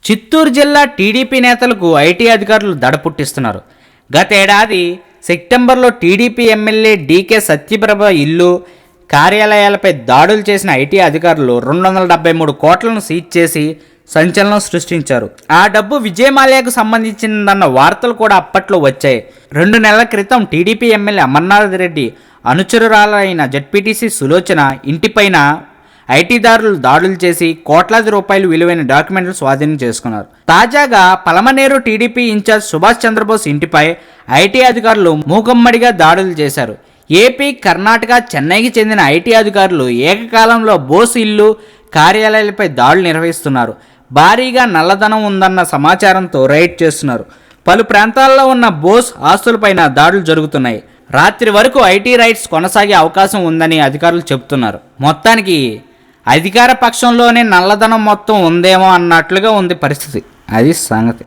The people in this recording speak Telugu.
చిత్తూరు జిల్లా టీడీపీ నేతలకు ఐటీ అధికారులు దడ పుట్టిస్తున్నారు. గతేడాది సెప్టెంబర్లో టీడీపీ ఎమ్మెల్యే డీకే సత్యప్రభ ఇల్లు, కార్యాలయాలపై దాడులు చేసిన ఐటీ అధికారులు 273 కోట్లను సీజ్ చేసి సంచలనం సృష్టించారు. ఆ డబ్బు విజయమాల్యాకు సంబంధించిందన్న వార్తలు కూడా అప్పట్లో వచ్చాయి. 2 నెలల క్రితం టీడీపీ ఎమ్మెల్యే అమర్నాథ్ రెడ్డి అనుచరురాలైన జడ్పీటీసీ సులోచన ఇంటిపైన ఐటీదారులు దాడులు చేసి కోట్లాది రూపాయలు విలువైన డాక్యుమెంట్లు స్వాధీనం చేసుకున్నారు. తాజాగా పలమనేరు టీడీపీ ఇన్ఛార్జ్ సుభాష్ చంద్రబోస్ ఇంటిపై ఐటీ అధికారులు మూకమ్మడిగా దాడులు చేశారు. ఏపీ, కర్ణాటక, చెన్నైకి చెందిన ఐటీ అధికారులు ఏకకాలంలో బోస్ ఇల్లు, కార్యాలయాలపై దాడులు నిర్వహిస్తున్నారు. భారీగా నల్లధనం ఉందన్న సమాచారంతో రైడ్ చేస్తున్నారు. పలు ప్రాంతాల్లో ఉన్న బోస్ ఆస్తులపైన దాడులు జరుగుతున్నాయి. రాత్రి వరకు ఐటీ రైడ్స్ కొనసాగే అవకాశం ఉందని అధికారులు చెబుతున్నారు. మొత్తానికి అధికార పక్షంలోనే నల్లధనం మొత్తం ఉందేమో అన్నట్లుగా ఉంది పరిస్థితి. అది సంగతి.